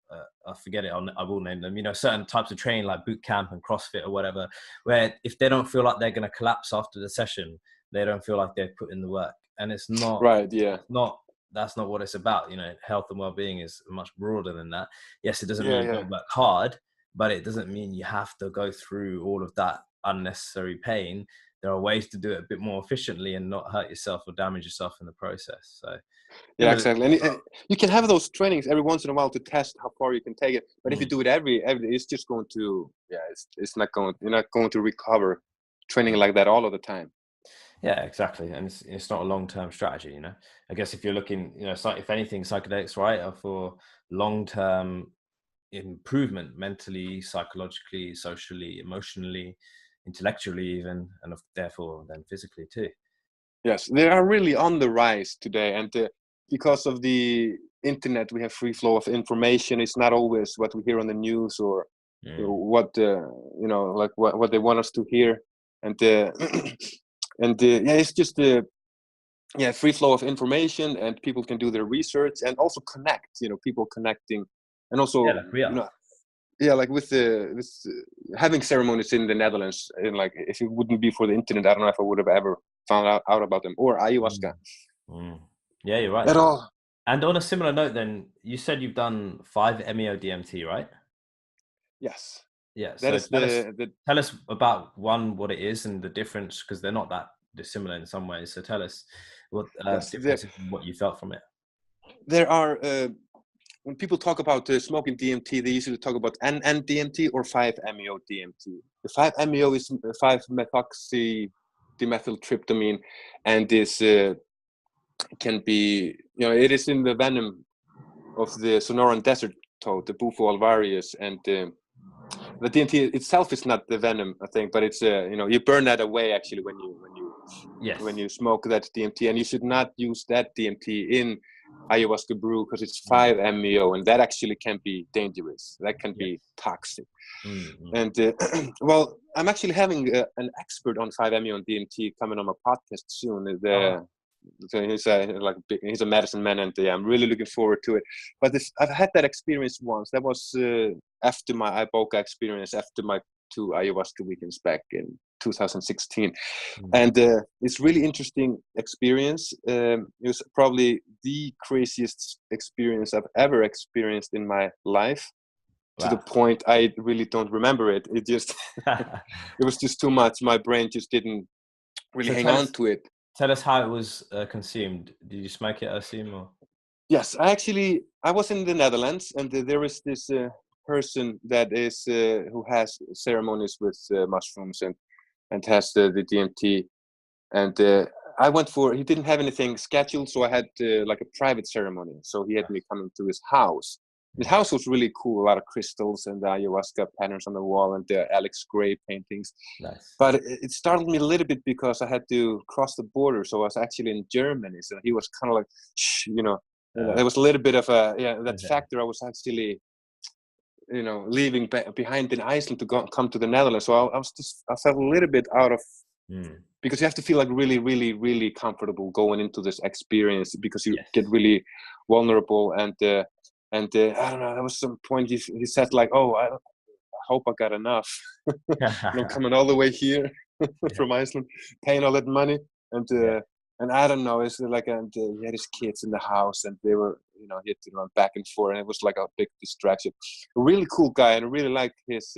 S1: I forget it, I will name them, you know, certain types of training like boot camp and CrossFit or whatever, where if they don't feel like they're going to collapse after the session, they don't feel like they've put in the work. And it's not,
S2: Right. Yeah.
S1: not that's not what it's about. You know, health and well-being is much broader than that. Yes, it doesn't mean
S2: Yeah.
S1: you
S2: Yeah.
S1: don't work hard, but it doesn't mean you have to go through all of that unnecessary pain. There are ways to do it a bit more efficiently and not hurt yourself or damage yourself in the process. So
S2: Yeah,
S1: similarly,
S2: exactly. And you can have those trainings every once in a while to test how far you can take it. But if you
S1: mm,
S2: do it every, it's just going to, yeah, it's not going, you're not going to recover training like that all of the time.
S1: yeah, exactly. And it's not a long-term strategy, you know. I guess if you're looking, you know, if anything, psychedelics, right, are for long-term improvement, mentally, psychologically, socially, emotionally, intellectually even, and therefore then physically too.
S2: Yes, they are really on the rise today. And because of the internet, we have free flow of information. It's not always what we hear on the news or
S1: Mm.
S2: what, you know, like what they want us to hear. And, and yeah, it's just yeah, free flow of information, and people can do their research and also connect, you know, people connecting. And
S1: Yeah,
S2: also,
S1: like we
S2: you
S1: are.
S2: know, yeah, like with having ceremonies in the Netherlands, and like if it wouldn't be for the internet, I don't know if I would have ever found out about them, or ayahuasca
S1: Mm. Mm. Yeah, you're right.
S2: at all.
S1: And on a similar note, then you said you've done 5-MeO DMT, right?
S2: Yes,
S1: Yeah.
S2: that
S1: So
S2: is the
S1: tell us about one, what it is and the difference, because they're not that dissimilar in some ways. So tell us what
S2: yes.
S1: difference is and what you felt from it.
S2: There are when people talk about smoking DMT, they usually talk about N-DMT or 5-MeO DMT. The 5-MeO is 5-methoxy dimethyltryptamine, and this can be, it is in the venom of the Sonoran desert toad, the Bufo alvarius, and the DMT itself is not the venom, I think, but it's you burn that away actually when
S1: Yes.
S2: you smoke that DMT, and you should not use that DMT in ayahuasca brew because it's
S1: Mm.
S2: 5-MeO, and that actually can be dangerous. That can
S1: Yes.
S2: be toxic.
S1: Mm-hmm.
S2: And well, I'm actually having an expert on 5-MeO and DMT coming on my podcast soon. So he's a medicine man, and I'm really looking forward to it. But I've had that experience once. That was after my Iboga experience, after my 2 ayahuasca weekends back in 2016, and it's really interesting experience. It was probably the craziest experience I've ever experienced in my life. To the
S1: Wow.
S2: point I really don't remember it. It just it was just too much. My brain just didn't really
S1: So
S2: hang on to it.
S1: tell us how it was consumed. Did you smoke it, I assume? Or?
S2: Yes, I was in the Netherlands, and there is this person that is who has ceremonies with mushrooms and has the DMT, and I went for. He didn't have anything scheduled, so I had like a private ceremony. So he had me coming to his house. His house was really cool, a lot of crystals and the ayahuasca patterns on the wall and the Alex Gray paintings.
S1: Nice.
S2: But it startled me a little bit because I had to cross the border, so I was actually in Germany. So he was kind of like, shh, there was a little bit of that factor. I was actually, leaving behind in Iceland to come to the Netherlands. So I felt a little bit out of, because you have to feel like really, really, really comfortable going into this experience because you get really vulnerable. And I don't know, there was some point he said like, oh, I hope I got enough. Coming all the way here from Iceland, paying all that money, and I don't know, it's like, and he had his kids in the house, and they were, he had to run back and forth, and it was like a big distraction. A really cool guy, and I really like his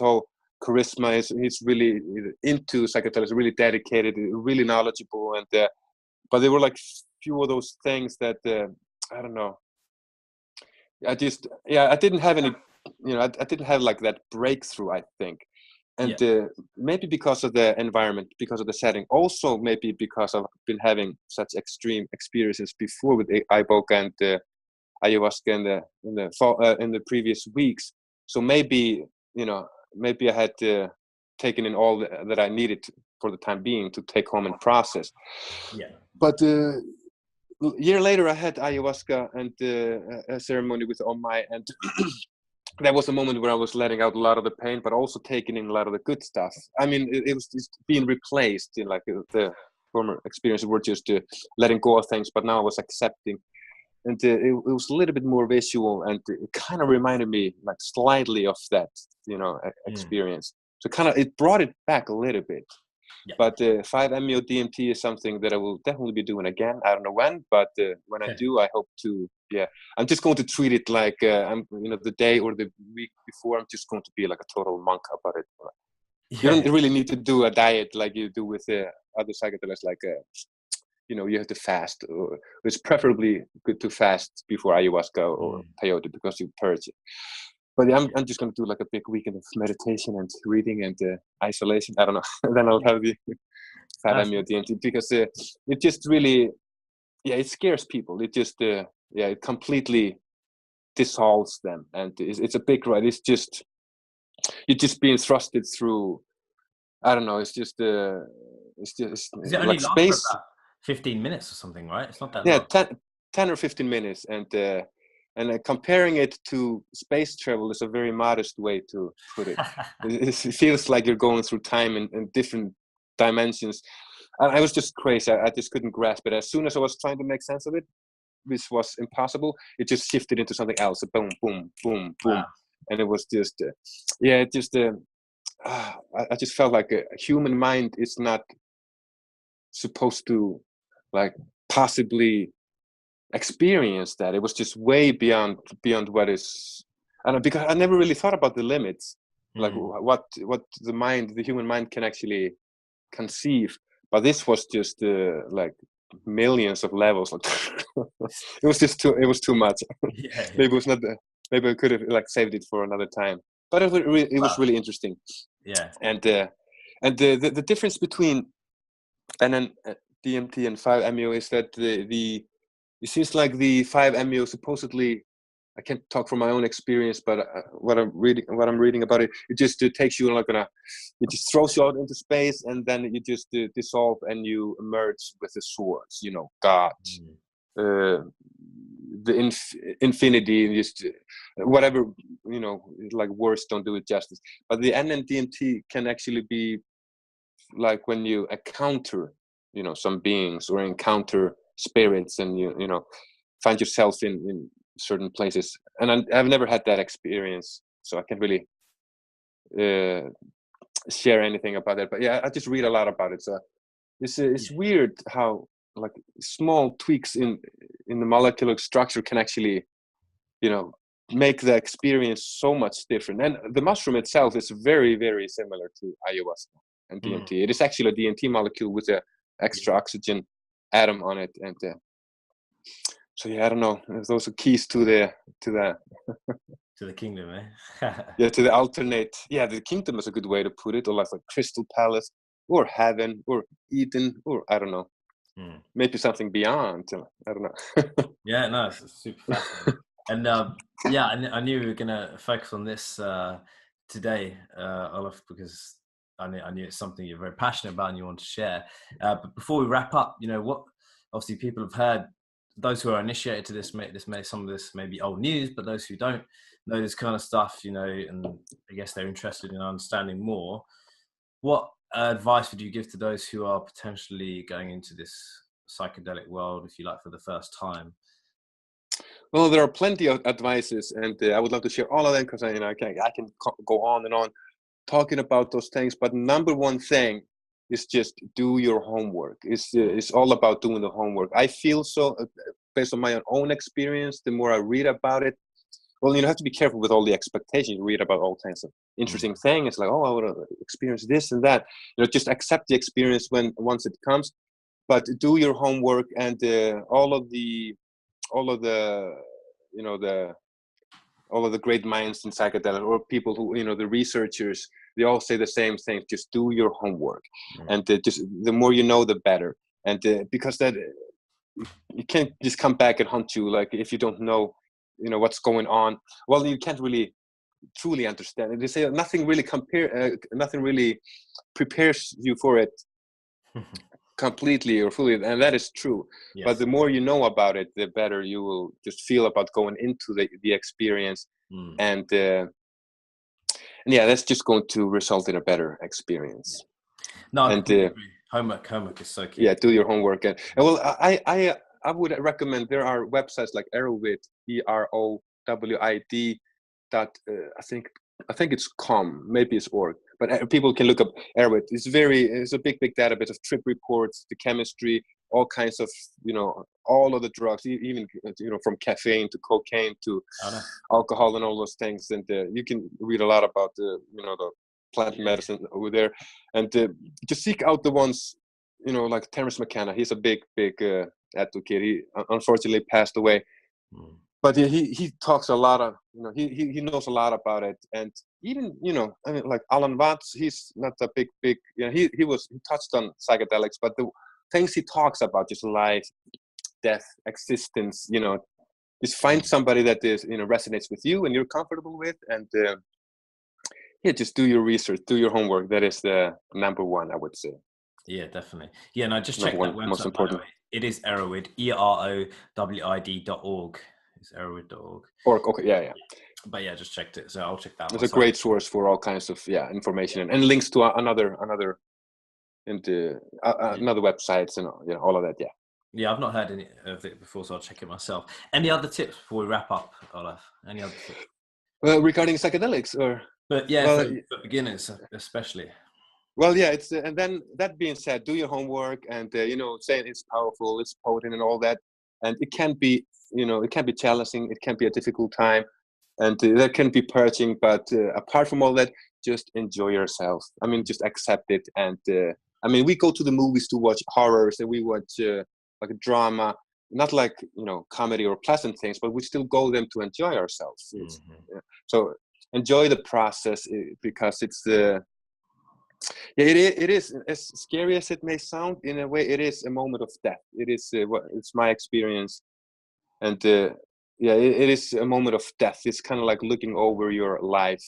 S2: whole charisma. He's really into psychedelics, really dedicated, really knowledgeable, and but there were like few of those things that I don't know. I didn't have any, I didn't have like that breakthrough, I think. And maybe because of the environment, because of the setting, also maybe because I've been having such extreme experiences before with Iboga and ayahuasca in the previous weeks. So maybe, maybe I had taken in all that I needed for the time being to take home and process.
S1: Yeah.
S2: But a year later, I had ayahuasca and a ceremony with Omai, and that was a moment where I was letting out a lot of the pain, but also taking in a lot of the good stuff. I mean, it was just being replaced in like the former experiences were just letting go of things, but now I was accepting. And it was a little bit more visual, and it kind of reminded me like slightly of that, experience. So it brought it back a little bit. Yeah. But 5-MeO DMT is something that I will definitely be doing again. I don't know when, but when I do, I hope to. Yeah, I'm just going to treat it like I'm, the day or the week before. I'm just going to be like a total monk about it. You don't really need to do a diet like you do with other psychedelics, like you have to fast. Or it's preferably good to fast before ayahuasca or peyote because you purge it. But yeah, I'm just going to do like a big weekend of meditation and reading and isolation. I don't know. Then I'll have the 5-MeO DMT because it just really, it scares people. It just, it completely dissolves them. And it's a big ride. It's just, you're just being thrusted through, I don't know, it's just
S1: only
S2: like space.
S1: For about 15 minutes or something, right? It's not that long.
S2: 10 or 15 minutes. And comparing it to space travel is a very modest way to put it. It feels like you're going through time in different dimensions. And I was just crazy. I just couldn't grasp it. As soon as I was trying to make sense of it, which was impossible, it just shifted into something else. Boom, boom, boom, boom. Wow. And it was just, I just felt like a human mind is not supposed to like possibly experience that. It was just way beyond what is, and because I never really thought about the limits, like what the human mind can actually conceive. But this was just like millions of levels. It was too much.
S1: Yeah.
S2: Maybe it was not. Maybe I could have like saved it for another time. But it was really interesting.
S1: Yeah.
S2: And the difference between DMT and 5-MeO is that it seems like the 5-MeO supposedly, I can't talk from my own experience, but what I'm reading about it, it just takes you it just throws you out into space, and then you just dissolve and you emerge with the source, God, the infinity, just whatever, like words don't do it justice. But the NN-DMT can actually be like when you encounter, some beings or encounter spirits, and you find yourself in certain places. And I've never had that experience, so I can't really share anything about it. But yeah, I just read a lot about it. So it's weird how like small tweaks in the molecular structure can actually, make the experience so much different. And the mushroom itself is very, very similar to ayahuasca and DMT. It is actually a DMT molecule with an extra oxygen atom on it, and so yeah, I don't know. Those are keys to that.
S1: To the kingdom, eh?
S2: Yeah, to the alternate. Yeah, the kingdom is a good way to put it, or like a crystal palace, or heaven, or Eden, or I don't know. Maybe something beyond. I don't know.
S1: Yeah, no, it's super fascinating. And yeah, I knew we were gonna focus on this today, Olaf, because I knew it's something you're very passionate about and you want to share. But before we wrap up, what obviously people have heard. Those who are initiated to some of this may be old news, but those who don't know this kind of stuff, and I guess they're interested in understanding more. What advice would you give to those who are potentially going into this psychedelic world, if you like, for the first time?
S2: Well, there are plenty of advices, and I would love to share all of them, because I can go on and on talking about those things. But number one thing is just do your homework. It's all about doing the homework. I feel so, based on my own experience, the more I read about it, well, you have to be careful with all the expectations. You read about all kinds of interesting things. It's like, oh, I want to experience this and that. Just accept the experience once it comes, but do your homework, and all of the great minds in psychedelics, or people who, the researchers, they all say the same thing: just do your homework. And just the more you know, the better. And because that, you can't just come back and hunt you, like if you don't know, what's going on. Well, you can't really truly understand it. They say nothing really prepares you for it completely or fully, and that is true. Yes. But the more you know about it, the better you will just feel about going into the experience. And yeah, that's just going to result in a better experience.
S1: No, and homework is so key.
S2: Yeah, do your homework. And well, I would recommend, there are websites like Erowid, EROWID, that I think it's com, maybe it's org, but people can look up Erowid. It's a big database of trip reports, the chemistry, all kinds of, all of the drugs, even, from caffeine to cocaine to alcohol and all those things. And you can read a lot about the plant medicine over there, and just seek out the ones, like Terence McKenna. He's a big advocate. He unfortunately passed away. But he talks a lot of, he knows a lot about it. And even, like Alan Watts, he's not a big, he touched on psychedelics, but the things he talks about, just life, death, existence, just find somebody that is, resonates with you and you're comfortable with. And just do your research, do your homework. That is the number one, I would say.
S1: Yeah, definitely. Yeah, and I just checked that website, most important. By the way. It is Erowid, EROWID.org. It's erowid.org.
S2: Okay, yeah.
S1: But yeah, just checked it, so I'll check that out.
S2: It's a great source for all kinds of information and links to another websites and all of that.
S1: Yeah, I've not heard any of it before, so I'll check it myself. Any other tips before we wrap up, Olaf? Any other tips?
S2: Well, regarding psychedelics, or?
S1: But yeah, for beginners especially.
S2: Well, yeah, it's and then that being said, do your homework, and saying it's powerful, it's potent, and all that. and it can be, it can be challenging, it can be a difficult time, and there can be purging, but apart from all that, just enjoy yourself. I mean, just accept it. And I mean, we go to the movies to watch horrors, and we watch like a drama, not like, comedy or pleasant things, but we still go them to enjoy ourselves. So enjoy the process, because it's it is, as scary as it may sound, in a way, it is a moment of death. It is it's my experience. And it is a moment of death. It's kind of like looking over your life,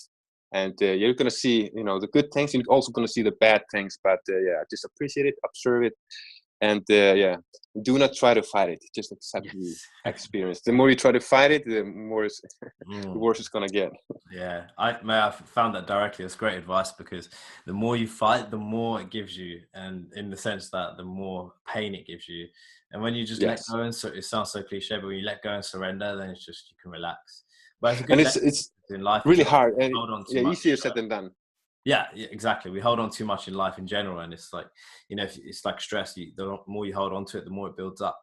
S2: and you're going to see, the good things, and you're also going to see the bad things. But just appreciate it, observe it, and do not try to fight it. Just accept the experience. The more you try to fight it, the more the worse it's going to get.
S1: Yeah, I found that directly. It's great advice, because the more you fight, the more it gives you, and in the sense that the more pain it gives you. And when you just let go, and so it sounds so cliche, but when you let go and surrender, then it's just, you can relax. But it's a good
S2: it's
S1: in life
S2: really hard, and
S1: hold on too much.
S2: Easier said than done.
S1: Yeah, exactly. We hold on too much in life in general, and it's like, it's like stress. The more you hold on to it, the more it builds up.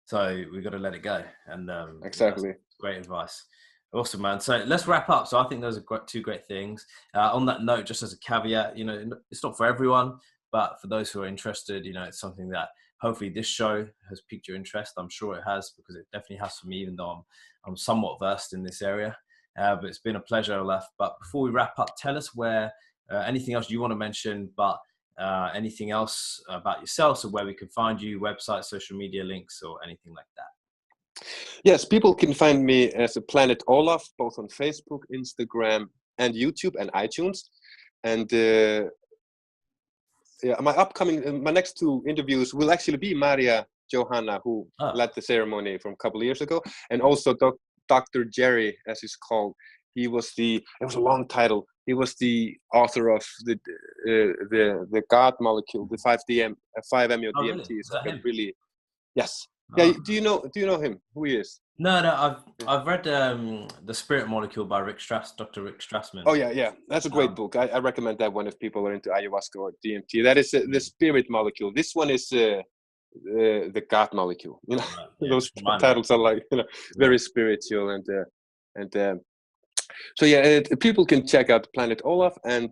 S1: So we've got to let it go. And
S2: exactly,
S1: great advice. Awesome, man. So let's wrap up. So I think those are two great things. On that note, just as a caveat, it's not for everyone, but for those who are interested, it's something that hopefully this show has piqued your interest. I'm sure it has, because it definitely has for me, even though I'm somewhat versed in this area. But it's been a pleasure, Olaf. But before we wrap up, tell us where anything else you want to mention, but anything else about yourself, so where we can find you, website, social media links, or anything like that.
S2: Yes, people can find me as a Planet Olaf, both on Facebook, Instagram, and YouTube, and iTunes. And my next two interviews will actually be Maria Johanna, who led the ceremony from a couple of years ago, and also Dr. Jerry, as he's called. It was a long title. He was the author of the God molecule, the 5-MeO-DMT.
S1: Oh, really?
S2: So really, yes.
S1: Oh.
S2: Yeah. Do you know him? Who he is?
S1: No. I've read The Spirit Molecule by Dr. Rick Strassman.
S2: Oh yeah. That's a great book. I recommend that one if people are into ayahuasca or DMT. That is the Spirit Molecule. This one is the God molecule. Those titles are like very spiritual, and so people can check out Planet Olaf. And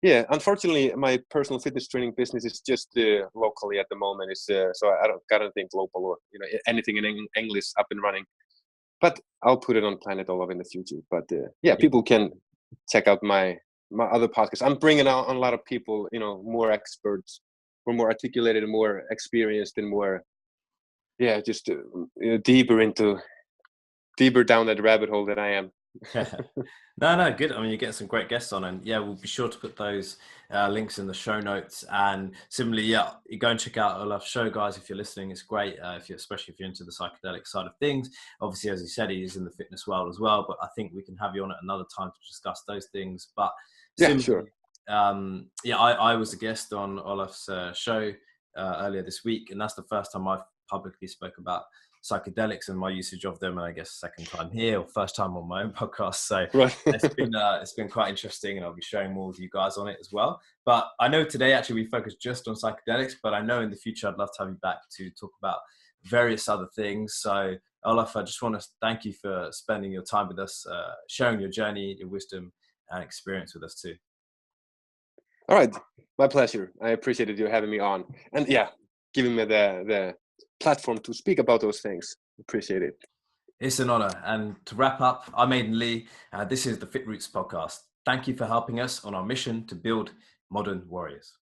S2: unfortunately, my personal fitness training business is just locally at the moment. It's so I don't got anything global or anything in English up and running. But I'll put it on Planet Olaf in the future. But people can check out my other podcasts. I'm bringing out a lot of people, more experts, or more articulated, and more experienced, and more, just deeper down that rabbit hole that I am.
S1: No, good. I mean, you're getting some great guests on, and we'll be sure to put those links in the show notes. And similarly, you go and check out Olaf's show, guys. If you're listening, it's great. Especially if you're into the psychedelic side of things. Obviously, as you said, he is in the fitness world as well. But I think we can have you on at another time to discuss those things. But
S2: sure.
S1: I was a guest on Olaf's show earlier this week, and that's the first time I've publicly spoke about psychedelics and my usage of them, and I guess second time here, or first time on my own podcast. So it's been quite interesting, and I'll be sharing more with you guys on it as well. But I know today actually we focused just on psychedelics, but I know in the future I'd love to have you back to talk about various other things. So Olaf, I just want to thank you for spending your time with us, sharing your journey, your wisdom and experience with us too.
S2: All right, my pleasure. I appreciated you having me on, and giving me the platform to speak about those things. Appreciate it.
S1: It's an honor. And to wrap up, I'm Aidan Lee. This is the FitRoots podcast. Thank you for helping us on our mission to build modern warriors.